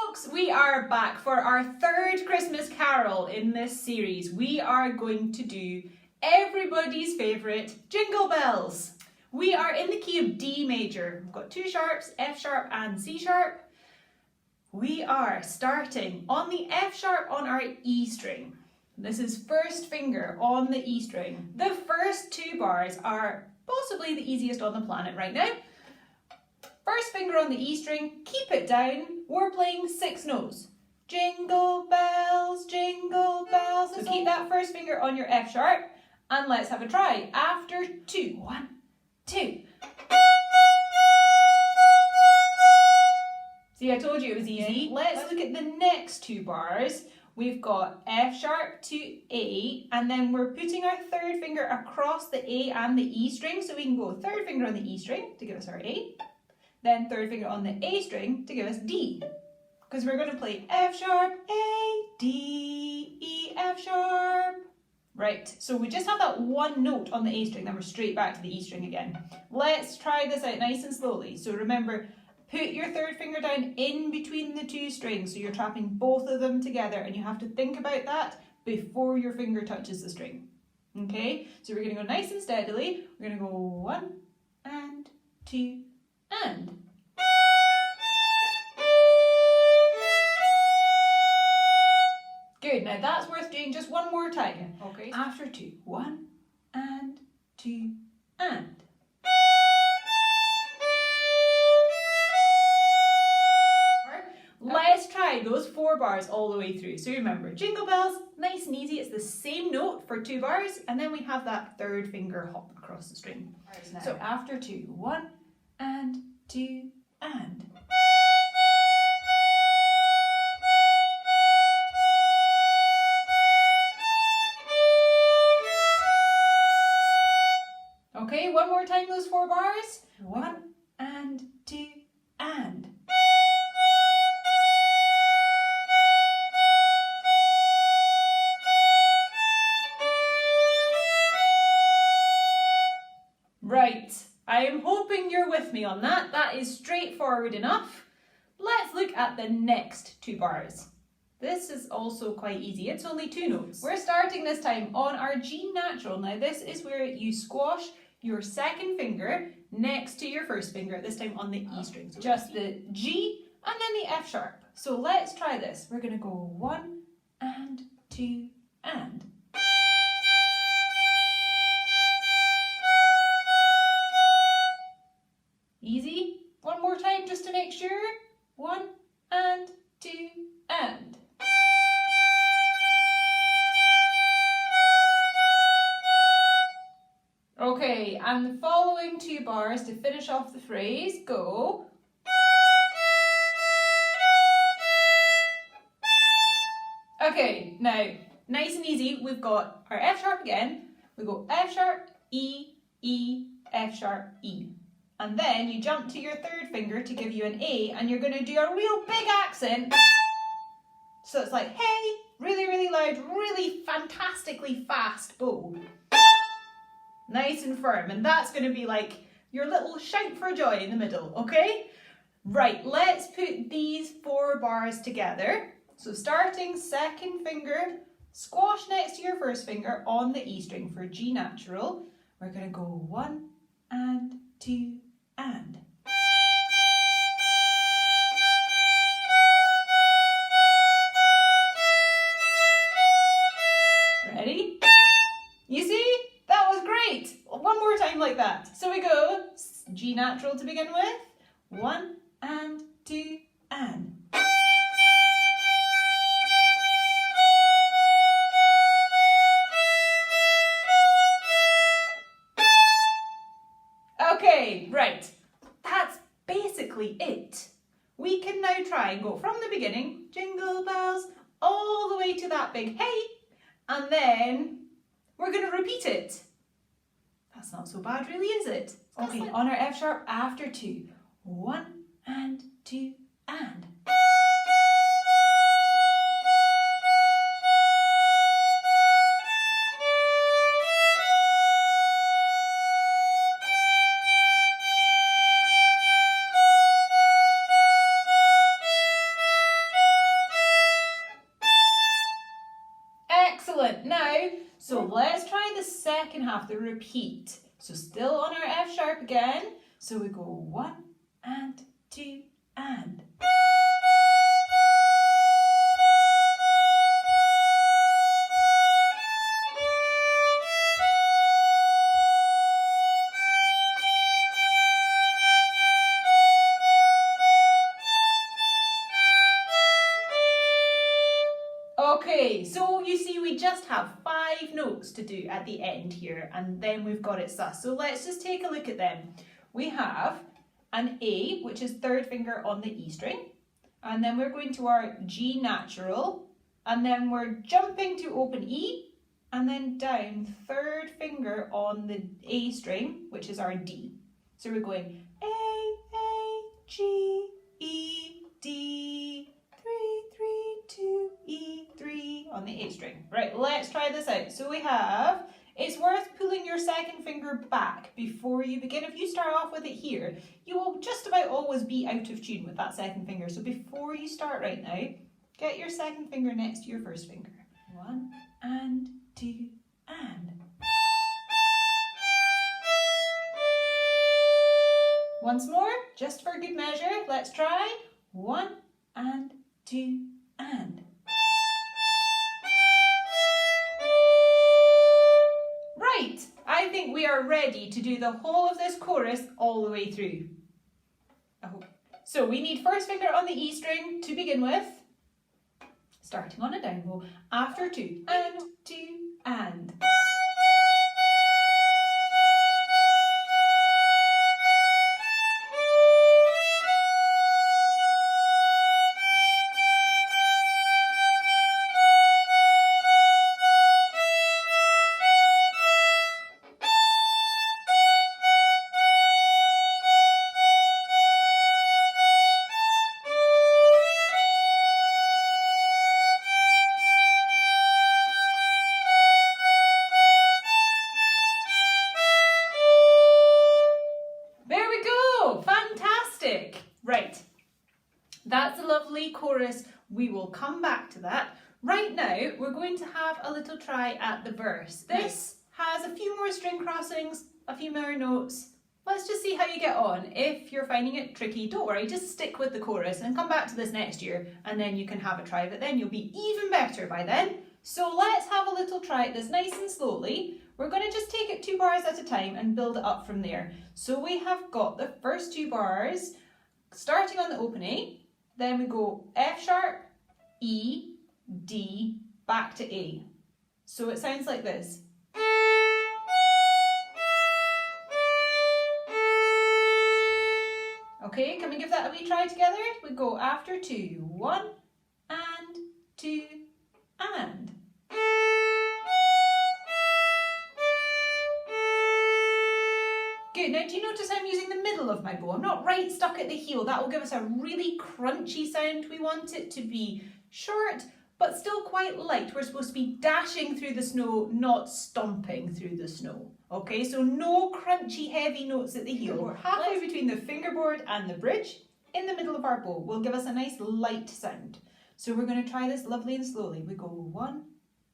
folks, we are back for our third Christmas carol in this series. We are going to do everybody's favourite Jingle Bells. We are in the key of D major. We've got two sharps, F sharp and C sharp. We are starting on the F sharp on our E string. This is first finger on the E string. The first two bars are possibly the easiest on the planet right now. First finger on the E string, keep it down. We're playing 6 notes. Jingle bells, jingle bells. So keep that first finger on your F sharp and let's have a try. After 2, 1, 2. See, I told you it was easy. Let's look at the next 2 bars. We've got F sharp to A, and then we're putting our third finger across the A and the E string, so we can go third finger on the E string to give us our A, then third finger on the A string to give us D, because we're going to play F sharp, A, D, E, F sharp. Right, so we just have that one note on the A string, then we're straight back to the E string again. Let's try this out nice and slowly. So remember, put your third finger down in between the 2 strings, so you're trapping both of them together, and you have to think about that before your finger touches the string. Okay, so we're going to go nice and steadily. We're going to go 1 and 2 and. Good, now that's worth doing just one more time. Okay. After 2, 1 and 2 and. Let's try those 4 bars all the way through. So remember, jingle bells, nice and easy. It's the same note for 2 bars, and then we have that third finger hop across the string. Right, so after 2, 1 and 2 and. Okay, one more time those 4 bars. 1 and 2 and. Right, I am hoping you're with me on that. That is straightforward enough. Let's look at the next 2 bars. This is also quite easy. It's only 2 notes. We're starting this time on our G natural. Now this is where you squash your second finger next to your first finger, this time on the E string. So just the G and then the F sharp. So let's try this. We're going to go 1 and 2 and. Easy. One more time just to make sure. 1 and 2 and. Okay, and the following 2 bars to finish off the phrase go. Okay, now nice and easy. We've got our F sharp again. We go F sharp, E, E, F sharp, E. And then you jump to your third finger to give you an A, and you're going to do a real big accent. So it's like, hey, really, really loud, really fantastically fast bow. Nice and firm, and that's going to be like your little shout for joy in the middle, okay? Right, let's put these 4 bars together. So starting second finger, squash next to your first finger on the E string for G natural. We're going to go 1 and 2 and. Ready? You see? That was great. One more time like that. So we go G natural to begin with. 1 and 2 and. Okay, right. That's basically it. We can now try and go from the beginning, jingle bells, all the way to that big hey, and then we're going to repeat it. That's not so bad really, is it? Okay, on our F sharp after 2. 1 and 2 and. Excellent. Now, so let's try the second half, the repeat. So still on our F sharp again. So we go 1 and 2 and. Okay, so you see we just have 5 notes to do at the end here, and then we've got it sus. So let's just take a look at them. We have an A, which is third finger on the E string, and then we're going to our G natural, and then we're jumping to open E, and then down third finger on the A string, which is our D. So we're going A, G, E, D, 3, 3, 2, E, 3 on the A string. Right, let's try this out. So we have, it's worth pulling your second finger back before you begin. If you start off with it here, you will just about always be out of tune with that second finger. So before you start right now, get your second finger next to your first finger. 1 and 2 and. Once more, just for good measure, let's try 1 and 2 and. Right, I think we are ready to do the whole of this chorus all the way through. I hope. So we need first finger on the E string to begin with, starting on a down bow, after 2 and 2 and. Right, that's a lovely chorus. We will come back to that. Right now, we're going to have a little try at the verse. This has a few more string crossings, a few more notes. Let's just see how you get on. If you're finding it tricky, don't worry, just stick with the chorus and come back to this next year, and then you can have a try of it then. You'll be even better by then. So let's have a little try at this nice and slowly. We're going to just take it 2 bars at a time and build it up from there. So we have got the first 2 bars starting on the open A, then we go F sharp, E, D, back to A. So it sounds like this. Okay, can we give that a wee try together? We go after 2, 1 and 2 and. Good, now do you notice I'm using the middle of my bow? I'm not right stuck at the heel. That will give us a really crunchy sound. We want it to be short, but still quite light. We're supposed to be dashing through the snow, not stomping through the snow. Okay, so no crunchy heavy notes at the heel. We're halfway between the fingerboard and the bridge. In the middle of our bow will give us a nice light sound. So we're going to try this lovely and slowly. We go 1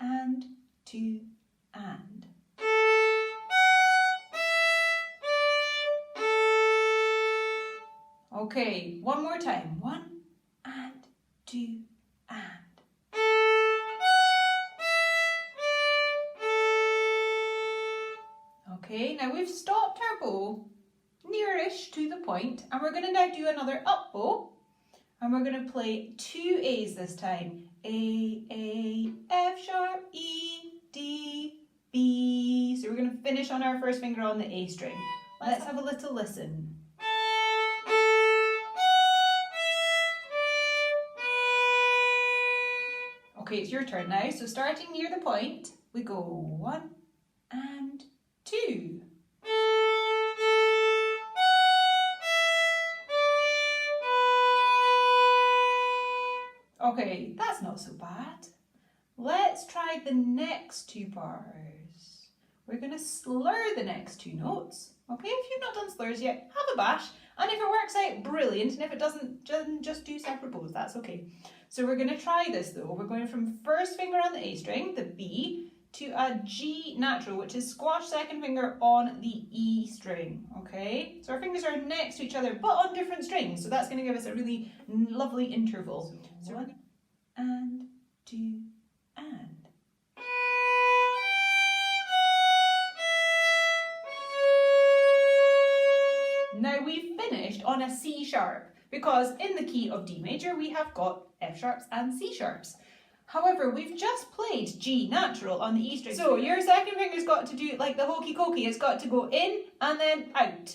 and 2 and. Okay, one more time. 1 and 2 and. Okay, now we've stopped our bow nearish to the point, and we're going to now do another up bow, and we're going to play 2 A's this time. A, F sharp, E, D, B. So we're going to finish on our first finger on the A string. Let's have a little listen. Okay, it's your turn now. So starting near the point, we go 1 and 2. Okay, that's not so bad. Let's try the next 2 bars. We're going to slur the next 2 notes. Okay, if you've not done slurs yet, have a bash. And if it works out, brilliant. And if it doesn't, just do separate bows. That's okay. So we're going to try this though. We're going from first finger on the A string, the B, to a G natural, which is squash second finger on the E string, okay? So our fingers are next to each other, but on different strings. So that's going to give us a really lovely interval. So 1 and 2 and. Now we've finished on a C sharp because in the key of D major we have got F sharps and C sharps. However, we've just played G natural on the E string. So your second finger's got to do like the hokey cokey. It's got to go in and then out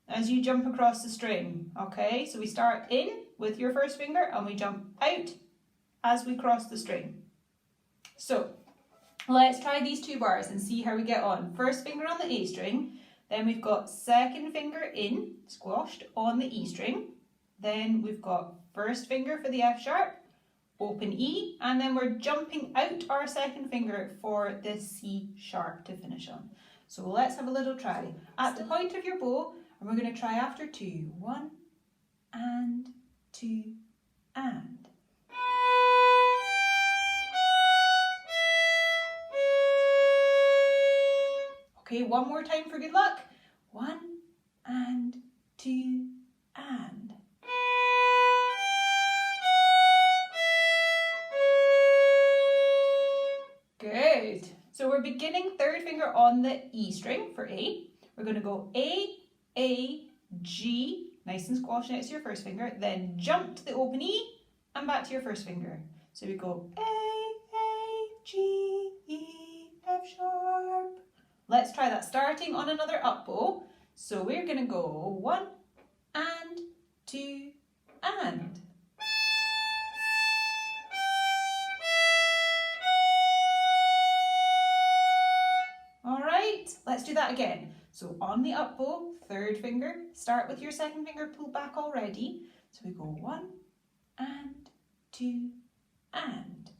as you jump across the string. Okay, so we start in with your first finger and we jump out as we cross the string. So let's try these 2 bars and see how we get on. First finger on the A string. Then we've got second finger in, squashed, on the E string. Then we've got first finger for the F sharp, open E, and then we're jumping out our second finger for the C sharp to finish on. So let's have a little try. At the point of your bow, and we're going to try after 2. 1 and 2 and. Okay, one more time for good luck. 1 and 2 and. Good. So we're beginning third finger on the E string for A. We're going to go A, G, nice and squash next to your first finger, then jump to the open E and back to your first finger. So we go A, G, E, F sharp. Let's try that starting on another up bow. So we're going to go 1 and 2 and. Alright, let's do that again. So on the up bow, third finger, start with your second finger pulled back already. So we go 1 and 2 and.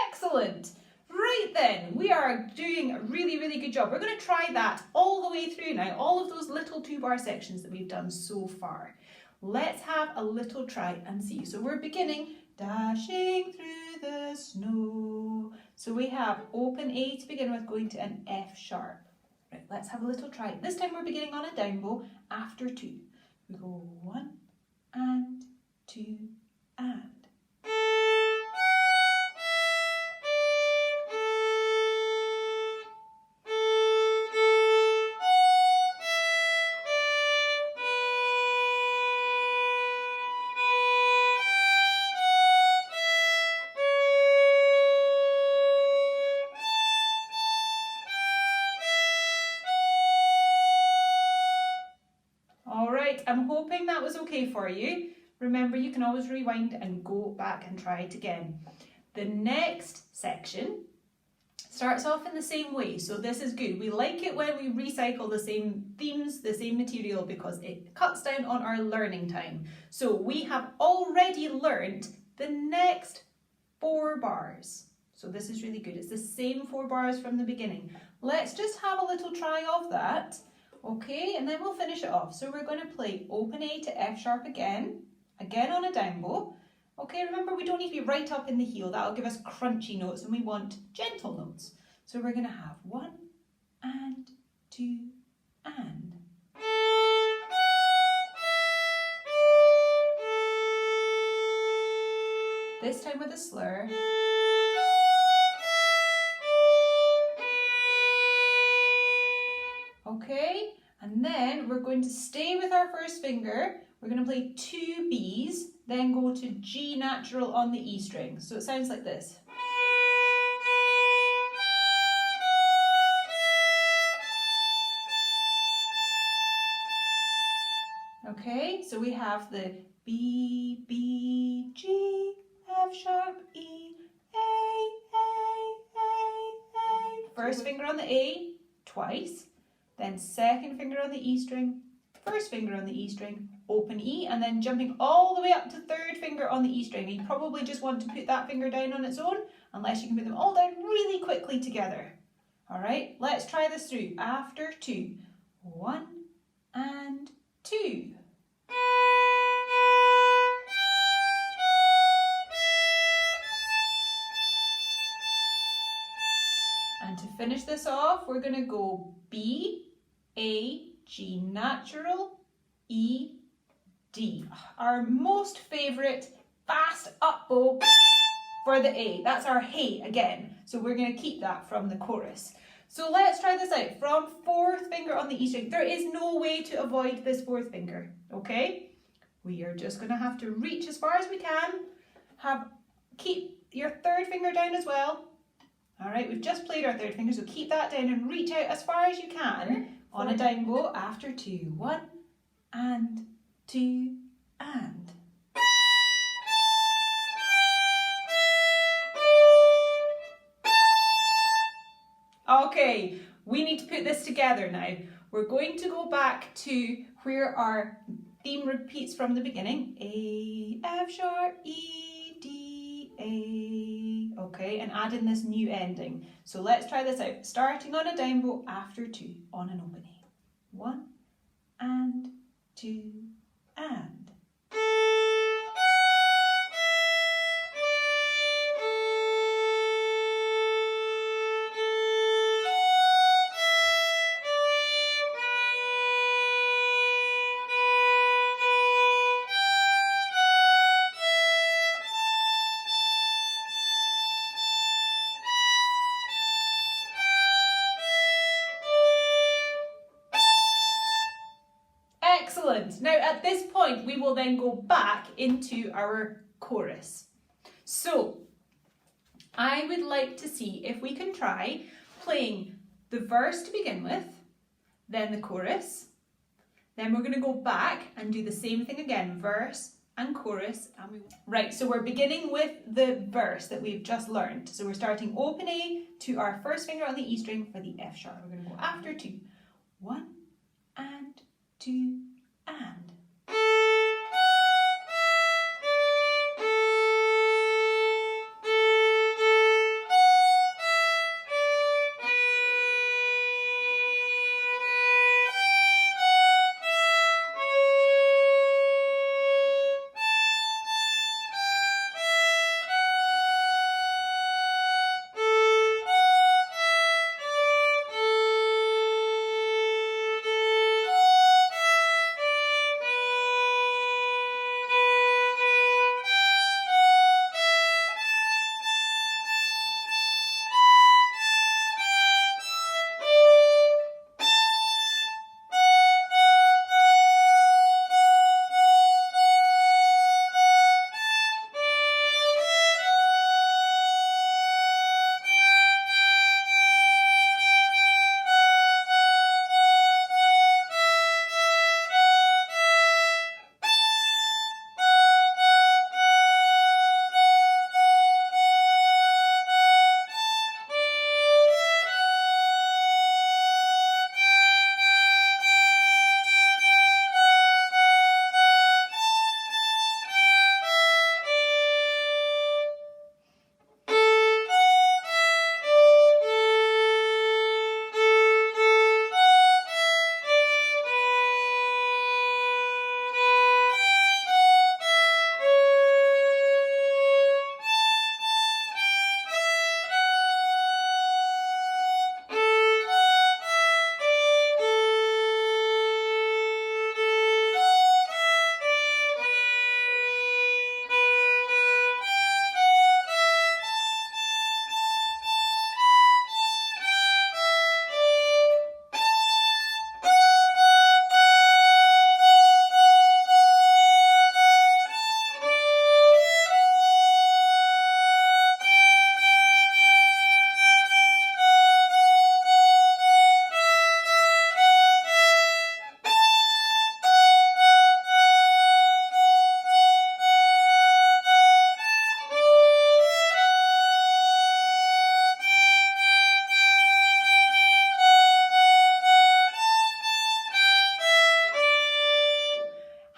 Excellent. Right then, we are doing a really, really good job. We're going to try that all the way through now, all of those little 2-bar sections that we've done so far. Let's have a little try and see. So we're beginning dashing through the snow. So we have open A to begin with, going to an F sharp. Right, let's have a little try. This time we're beginning on a down bow after 2. We go 1 and 2 and. I'm hoping that was okay for you. Remember, you can always rewind and go back and try it again. The next section starts off in the same way, so this is good. We like it when we recycle the same themes, the same material, because it cuts down on our learning time. So we have already learned the next 4 bars. So this is really good. It's the same 4 bars from the beginning. Let's just have a little try of that. Okay, and then we'll finish it off. So we're going to play open A to F sharp again on a down bow. Okay, remember we don't need to be right up in the heel. That'll give us crunchy notes and we want gentle notes. So we're going to have 1 and 2 and. This time with a slur. Okay, and then we're going to stay with our first finger. We're going to play 2 Bs, then go to G natural on the E string. So it sounds like this. Okay, so we have the B, B, G, F sharp, E, A. First finger on the A, twice. Then second finger on the E string, first finger on the E string, open E, and then jumping all the way up to third finger on the E string. You probably just want to put that finger down on its own, unless you can put them all down really quickly together. All right, let's try this through. After 2, 1 this off, we're going to go B, A, G natural, E, D. Our most favourite fast up bow for the A. That's our hey again. So we're going to keep that from the chorus. So let's try this out. From fourth finger on the E string, there is no way to avoid this fourth finger, okay? We are just going to have to reach as far as we can. Keep your third finger down as well. All right, we've just played our third finger, so keep that down and reach out as far as you can on a down bow after 2. 1 and 2 and. Okay, we need to put this together now. We're going to go back to where our theme repeats from the beginning. A, F sharp, E, D, A. Okay, and add in this new ending. So let's try this out. Starting on a down bow after 2 on an open A. 1 and 2 and. Excellent. Now at this point we will then go back into our chorus. So I would like to see if we can try playing the verse to begin with, then the chorus, then we're going to go back and do the same thing again, verse and chorus. Right, so we're beginning with the verse that we've just learned. So we're starting open A to our first finger on the E string for the F sharp. We're going to go after 2. 1 and 2 and.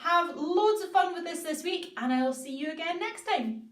Have loads of fun with this week, and I'll see you again next time.